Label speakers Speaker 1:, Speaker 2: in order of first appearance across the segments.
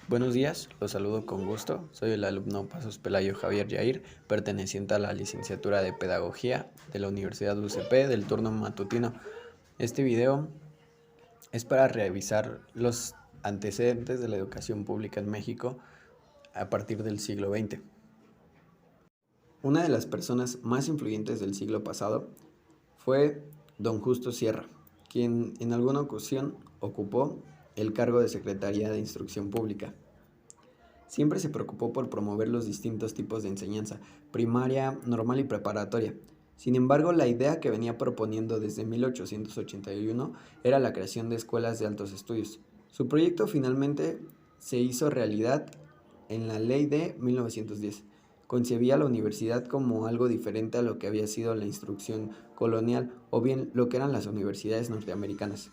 Speaker 1: Buenos días, los saludo con gusto. Soy el alumno Pasos Pelayo Javier Yair, perteneciente a la licenciatura de Pedagogía de la Universidad UCP del turno matutino. Este video es para revisar los antecedentes de la educación pública en México a partir del siglo XX. Una de las personas más influyentes del siglo pasado fue don Justo Sierra, quien en alguna ocasión ocupó el cargo de Secretaría de Instrucción Pública. Siempre se preocupó por promover los distintos tipos de enseñanza, primaria, normal y preparatoria. Sin embargo, la idea que venía proponiendo desde 1881 era la creación de escuelas de altos estudios. Su proyecto finalmente se hizo realidad en la Ley de 1910. Concebía la universidad como algo diferente a lo que había sido la instrucción colonial o bien lo que eran las universidades norteamericanas.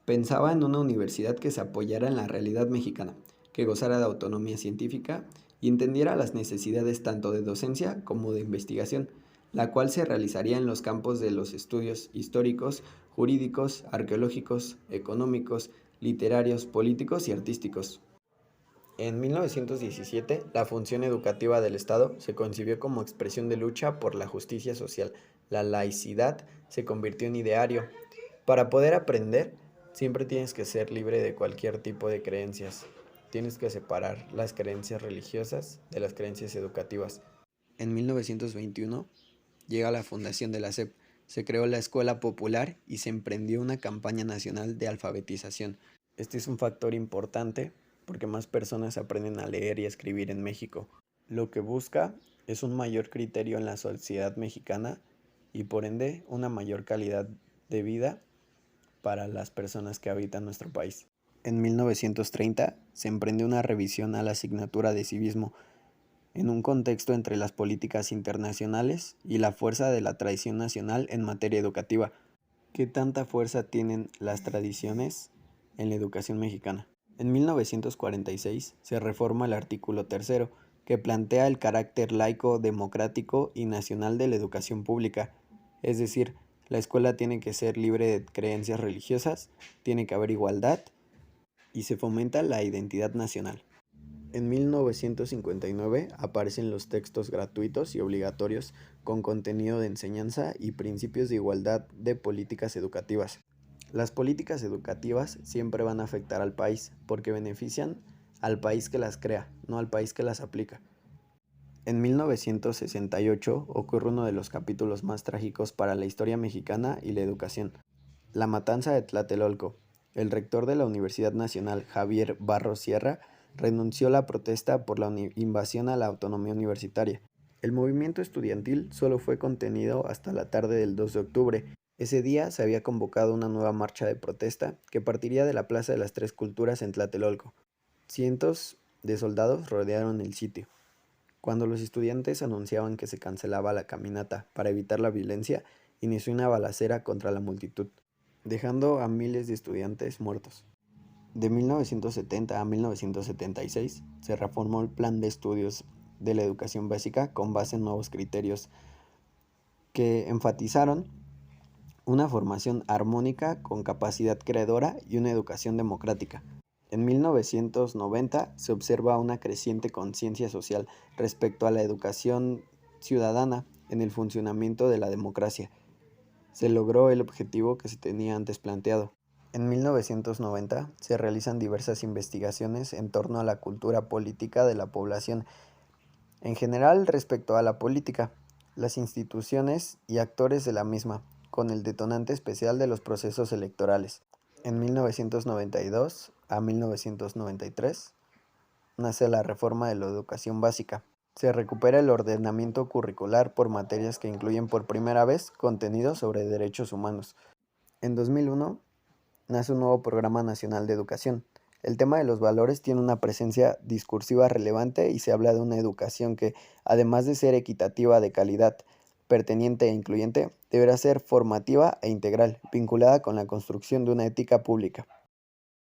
Speaker 1: Pensaba en una universidad que se apoyara en la realidad mexicana, que gozara de autonomía científica y entendiera las necesidades tanto de docencia como de investigación, la cual se realizaría en los campos de los estudios históricos, jurídicos, arqueológicos, económicos, literarios, políticos y artísticos. En 1917, la función educativa del Estado se concibió como expresión de lucha por la justicia social. La laicidad se convirtió en ideario. Para poder aprender, siempre tienes que ser libre de cualquier tipo de creencias. Tienes que separar las creencias religiosas de las creencias educativas. En 1921 llega la fundación de la SEP. Se creó la Escuela Popular y se emprendió una campaña nacional de alfabetización. Este es un factor importante porque más personas aprenden a leer y a escribir en México. Lo que busca es un mayor criterio en la sociedad mexicana y por ende una mayor calidad de vida para las personas que habitan nuestro país. En 1930 se emprendió una revisión a la asignatura de civismo en un contexto entre las políticas internacionales y la fuerza de la tradición nacional en materia educativa. ¿Qué tanta fuerza tienen las tradiciones en la educación mexicana? En 1946 se reforma el artículo 3, que plantea el carácter laico, democrático y nacional de la educación pública. Es decir, la escuela tiene que ser libre de creencias religiosas, tiene que haber igualdad y se fomenta la identidad nacional. En 1959 aparecen los textos gratuitos y obligatorios con contenido de enseñanza y principios de igualdad de políticas educativas. Las políticas educativas siempre van a afectar al país porque benefician al país que las crea, no al país que las aplica. En 1968 ocurre uno de los capítulos más trágicos para la historia mexicana y la educación, la matanza de Tlatelolco. El rector de la Universidad Nacional, Javier Barros Sierra, renunció a la protesta por la invasión a la autonomía universitaria. El movimiento estudiantil solo fue contenido hasta la tarde del 2 de octubre. Ese día se había convocado una nueva marcha de protesta que partiría de la Plaza de las Tres Culturas en Tlatelolco. Cientos de soldados rodearon el sitio. Cuando los estudiantes anunciaban que se cancelaba la caminata para evitar la violencia, inició una balacera contra la multitud, dejando a miles de estudiantes muertos. De 1970 a 1976 se reformó el Plan de Estudios de la Educación Básica con base en nuevos criterios que enfatizaron una formación armónica con capacidad creadora y una educación democrática. En 1990 se observa una creciente conciencia social respecto a la educación ciudadana en el funcionamiento de la democracia. Se logró el objetivo que se tenía antes planteado. En 1990 se realizan diversas investigaciones en torno a la cultura política de la población, en general respecto a la política, las instituciones y actores de la misma, con el detonante especial de los procesos electorales. En 1992 a 1993 nace la reforma de la educación básica. Se recupera el ordenamiento curricular por materias que incluyen por primera vez contenido sobre derechos humanos. En 2001 nace un nuevo Programa Nacional de Educación. El tema de los valores tiene una presencia discursiva relevante y se habla de una educación que, además de ser equitativa, de calidad, perteniente e incluyente, deberá ser formativa e integral, vinculada con la construcción de una ética pública.